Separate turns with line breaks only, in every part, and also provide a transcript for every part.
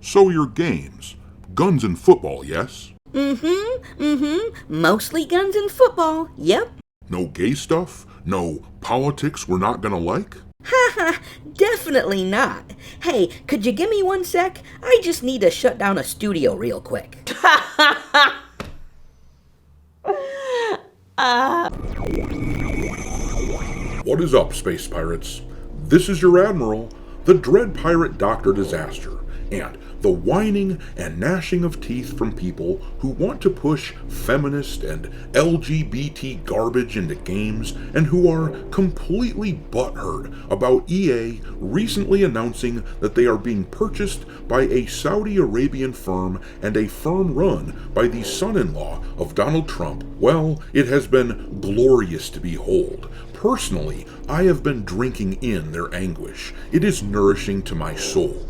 So your games. Guns and football, yes?
Mostly guns and football, yep.
No gay stuff? No politics we're not gonna like?
Haha, definitely not. Hey, could you give me 1 sec? I just need to shut down a studio real quick.
What is up, space pirates? This is your Admiral, the Dread Pirate Dr. Disaster, and the whining and gnashing of teeth from people who want to push feminist and LGBT garbage into games and who are completely butthurt about EA recently announcing that they are being purchased by a Saudi Arabian firm and a firm run by the son-in-law of Donald Trump. Well, it has been glorious to behold. Personally, I have been drinking in their anguish. It is nourishing to my soul.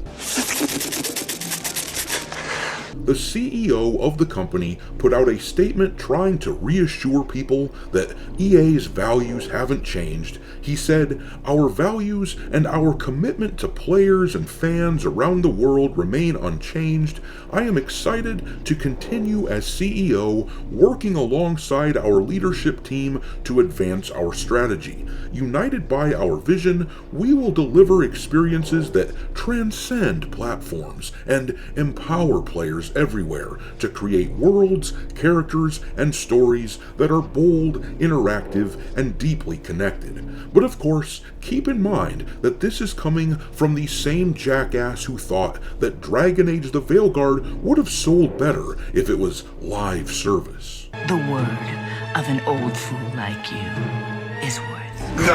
The CEO of the company put out a statement trying to reassure people that EA's values haven't changed. He said, "Our values and our commitment to players and fans around the world remain unchanged. I am excited to continue as CEO, working alongside our leadership team to advance our strategy. United by our vision, we will deliver experiences that transcend platforms and empower players everywhere to create worlds, characters, and stories that are bold, interactive, and deeply connected." But of course, keep in mind that this is coming from the same jackass who thought that Dragon Age the Veilguard would have sold better if it was live service.
The word of an old fool like you is worth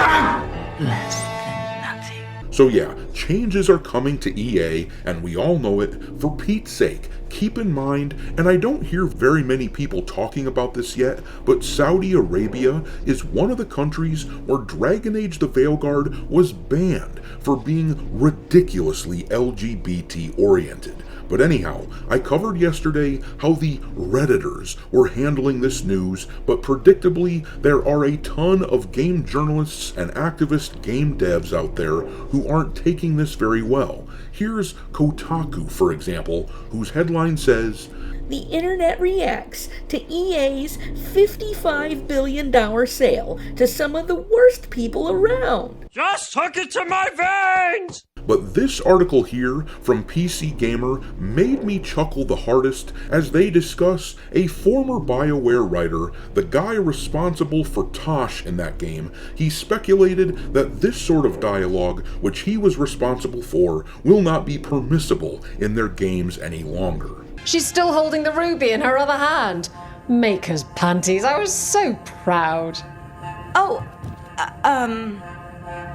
less than nothing.
So yeah, changes are coming to EA, and we all know it. For Pete's sake, keep in mind, and I don't hear very many people talking about this yet, but Saudi Arabia is one of the countries where Dragon Age the Veilguard was banned for being ridiculously LGBT oriented. But anyhow, I covered yesterday how the Redditors were handling this news, but predictably, there are a ton of game journalists and activist game devs out there who aren't taking this very well. Here's Kotaku, for example, whose headline says,
"The internet reacts to EA's $55 billion sale to some of the worst people around."
Just hook it to my veins!
But this article here from PC Gamer made me chuckle the hardest as they discuss a former Bioware writer, the guy responsible for Tosh in that game. He speculated that this sort of dialogue, which he was responsible for, will not be permissible in their games any longer.
She's still holding the ruby in her other hand. Maker's panties, I was so proud.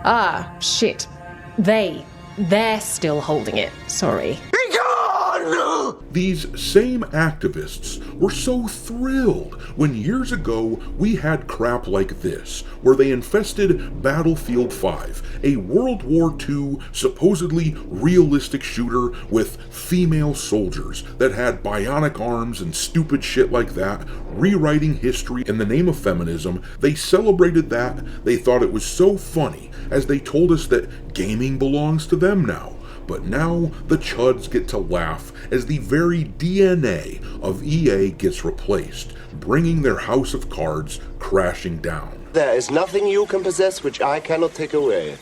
Ah, shit. They're still holding it. Sorry.
These same activists were so thrilled when years ago we had crap like this, where they infested Battlefield 5, a World War II supposedly realistic shooter with female soldiers that had bionic arms and stupid shit like that, rewriting history in the name of feminism. They celebrated that. They thought it was so funny as they told us that gaming belongs to them now. But now the chuds get to laugh as the very DNA of EA gets replaced, bringing their house of cards crashing down.
There is nothing you can possess which I cannot take away.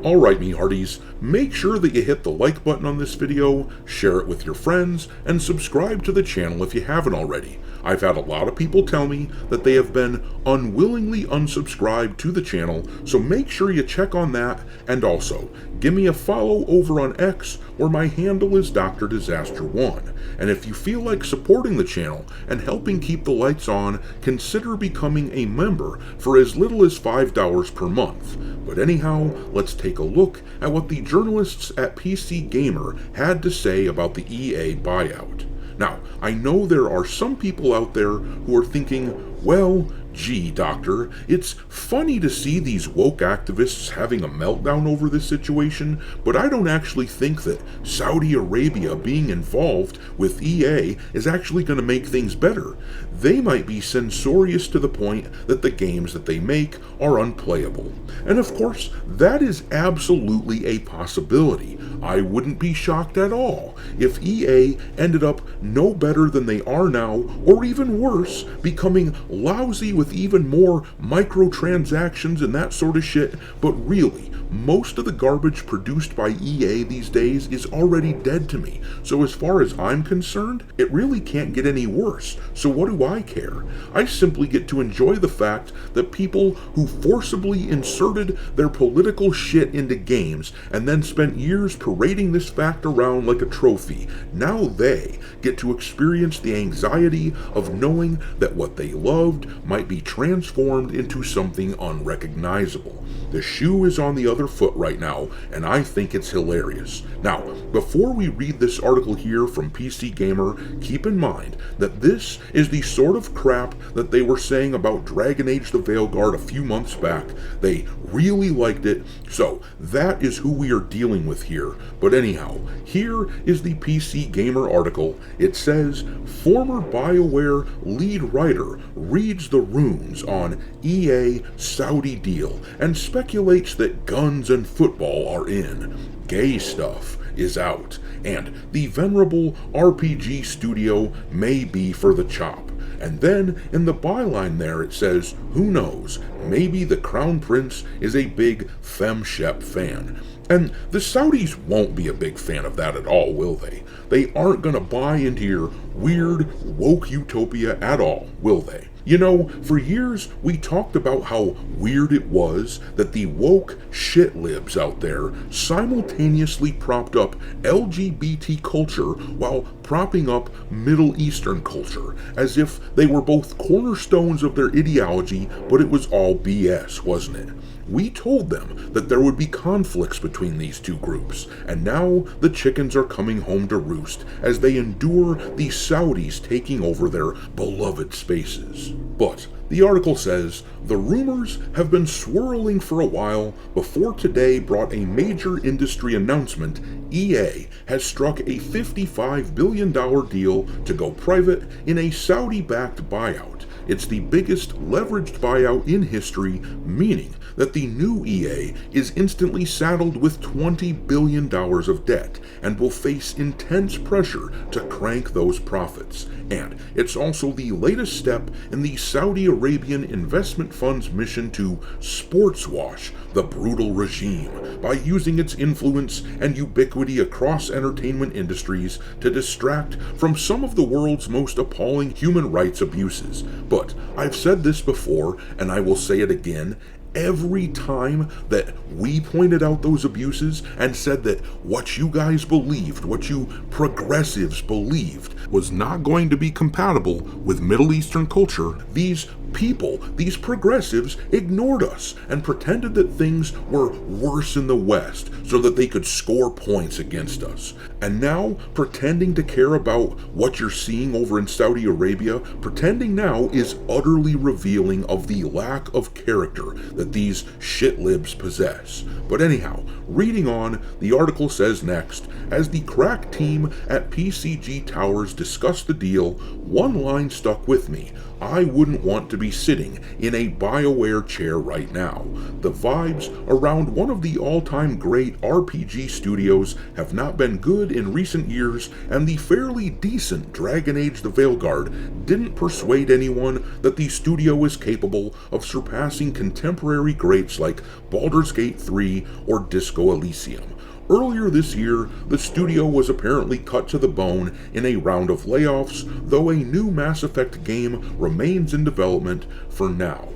Alright, me hearties, make sure that you hit the like button on this video, share it with your friends, and subscribe to the channel if you haven't already. I've had a lot of people tell me that they have been unwillingly unsubscribed to the channel, so make sure you check on that, and also, give me a follow over on X, where my handle is Dr. Disaster1. And if you feel like supporting the channel and helping keep the lights on, consider becoming a member for as little as $5 per month. But anyhow, let's take a look at what the journalists at PC Gamer had to say about the EA buyout. Now, I know there are some people out there who are thinking, well, gee, Doctor, it's funny to see these woke activists having a meltdown over this situation, but I don't actually think that Saudi Arabia being involved with EA is actually going to make things better. They might be censorious to the point that the games that they make are unplayable. And of course, that is absolutely a possibility. I wouldn't be shocked at all if EA ended up no better than they are now, or even worse, becoming lousy with even more microtransactions and that sort of shit. But really, most of the garbage produced by EA these days is already dead to me. So as far as I'm concerned, it really can't get any worse. So what do I care? I simply get to enjoy the fact that people who forcibly inserted their political shit into games and then spent years parading this fact around like a trophy, now they get to experience the anxiety of knowing that what they loved might be transformed into something unrecognizable. The shoe is on the other foot right now, and I think it's hilarious. Now, before we read this article here from PC Gamer, keep in mind that this is the sort of crap that they were saying about Dragon Age the Veilguard a few months back. They really liked it, so that is who we are dealing with here. But anyhow, here is the PC Gamer article. It says, former Bioware lead writer reads the runes on EA Saudi deal and speculates that guns and football are in. Gay stuff is out, and the venerable RPG studio may be for the chop. And then in the byline there it says, who knows, maybe the Crown Prince is a big FemShep fan. And the Saudis won't be a big fan of that at all, will they? They aren't gonna buy into your weird, woke utopia at all, will they? You know, for years we talked about how weird it was that the woke shitlibs out there simultaneously propped up LGBT culture while propping up Middle Eastern culture, as if they were both cornerstones of their ideology, but it was all BS, wasn't it? We told them that there would be conflicts between these two groups, and now the chickens are coming home to roost as they endure the Saudis taking over their beloved spaces. But the article says, the rumors have been swirling for a while before today brought a major industry announcement. EA has struck a $55 billion deal to go private in a Saudi-backed buyout. It's the biggest leveraged buyout in history, meaning that the new EA is instantly saddled with $20 billion of debt and will face intense pressure to crank those profits. And it's also the latest step in the Saudi Arabian investment fund's mission to sports wash the brutal regime by using its influence and ubiquity across entertainment industries to distract from some of the world's most appalling human rights abuses. But I've said this before, and I will say it again, every time that we pointed out those abuses and said that what you guys believed, what you progressives believed, was not going to be compatible with Middle Eastern culture, these people, these progressives, ignored us and pretended that things were worse in the West so that they could score points against us. And now, pretending to care about what you're seeing over in Saudi Arabia, pretending now is utterly revealing of the lack of character that these shitlibs possess. But anyhow, reading on, the article says next, as the crack team at PCG Towers discussed the deal, one line stuck with me. I wouldn't want to be sitting in a Bioware chair right now. The vibes around one of the all-time great RPG studios have not been good in recent years, and the fairly decent Dragon Age the Veilguard didn't persuade anyone that the studio is capable of surpassing contemporary greats like Baldur's Gate 3 or Disco Elysium. Earlier this year, the studio was apparently cut to the bone in a round of layoffs, though a new Mass Effect game remains in development for now.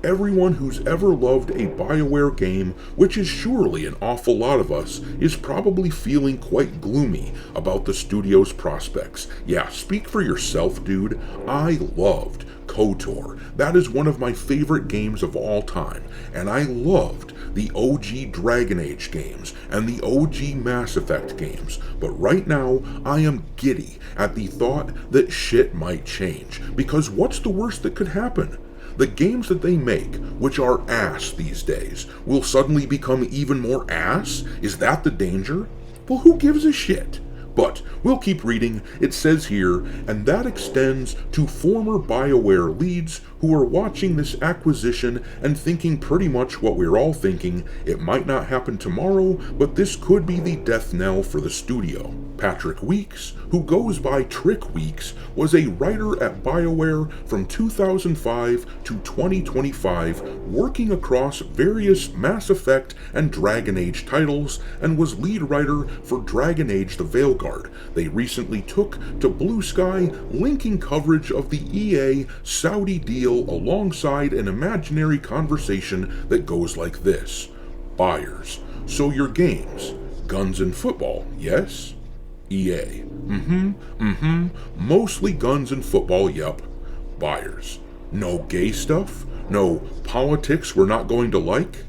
Everyone who's ever loved a Bioware game, which is surely an awful lot of us, is probably feeling quite gloomy about the studio's prospects. Yeah, speak for yourself, dude. I loved KOTOR. That is one of my favorite games of all time, and I loved the OG Dragon Age games and the OG Mass Effect games, but right now I am giddy at the thought that shit might change, because what's the worst that could happen? The games that they make, which are ass these days, will suddenly become even more ass? Is that the danger? Well, who gives a shit? But we'll keep reading. It says here, and that extends to former Bioware leads who are watching this acquisition and thinking pretty much what we're all thinking. It might not happen tomorrow, but this could be the death knell for the studio. Patrick Weeks, who goes by Trick Weeks, was a writer at Bioware from 2005 to 2025, working across various Mass Effect and Dragon Age titles, and was lead writer for Dragon Age the Veilguard. They recently took to Blue Sky, linking coverage of the EA Saudi deal alongside an imaginary conversation that goes like this. Buyers, so your games, guns and football, yes? EA, mostly guns and football, yep. Buyers, no gay stuff? No politics we're not going to like?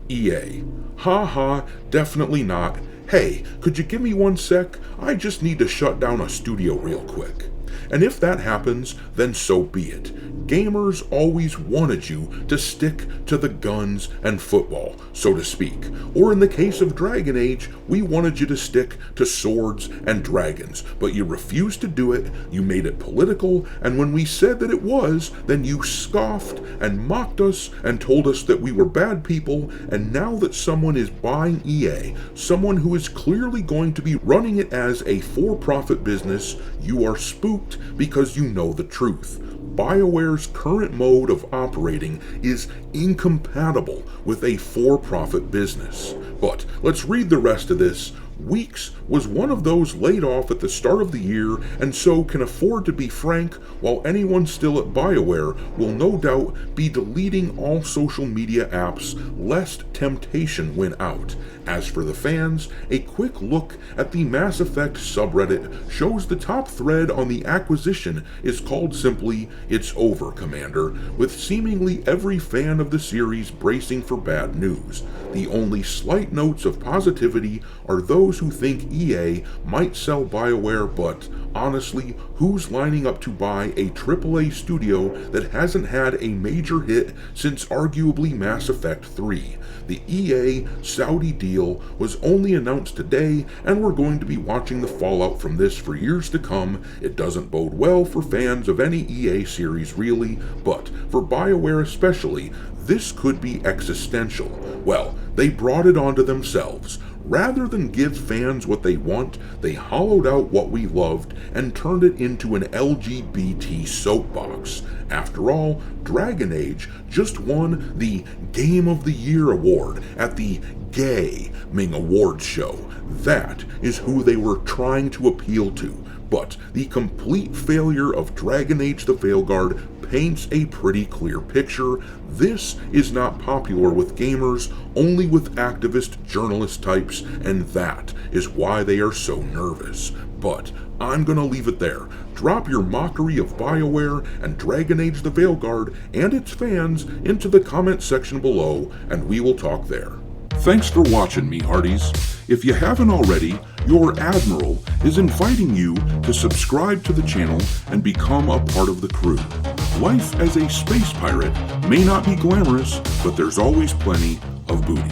EA, haha, definitely not. Hey, could you give me 1 sec? I just need to shut down a studio real quick. And if that happens, then so be it. Gamers always wanted you to stick to the guns and football, so to speak. Or in the case of Dragon Age, we wanted you to stick to swords and dragons, but you refused to do it, you made it political, and when we said that it was, then you scoffed and mocked us and told us that we were bad people, and now that someone is buying EA, someone who is clearly going to be running it as a for-profit business, you are spooked because you know the truth. Bioware's current mode of operating is incompatible with a for-profit business. But let's read the rest of this. Weeks was one of those laid off at the start of the year, and so can afford to be frank, while anyone still at Bioware will no doubt be deleting all social media apps lest temptation win out. As for the fans, a quick look at the Mass Effect subreddit shows the top thread on the acquisition is called simply, "It's over, Commander," with seemingly every fan of the series bracing for bad news. The only slight notes of positivity are those who think EA might sell Bioware, but honestly, who's lining up to buy a AAA studio that hasn't had a major hit since arguably Mass Effect 3? The EA Saudi deal was only announced today, and we're going to be watching the fallout from this for years to come. It doesn't bode well for fans of any EA series really, but for Bioware especially, this could be existential. Well, they brought it onto themselves. Rather than give fans what they want, they hollowed out what we loved and turned it into an LGBT soapbox. After all, Dragon Age just won the Game of the Year award at the Gaming Awards show. That is who they were trying to appeal to. But the complete failure of Dragon Age the Veilguard paints a pretty clear picture. This is not popular with gamers, only with activist journalist types, and that is why they are so nervous. But I'm gonna leave it there. Drop your mockery of Bioware and Dragon Age the Veilguard and its fans into the comment section below, and we will talk there. Thanks for watching, me hearties. If you haven't already, your Admiral is inviting you to subscribe to the channel and become a part of the crew. Life as a space pirate may not be glamorous, but there's always plenty of booty.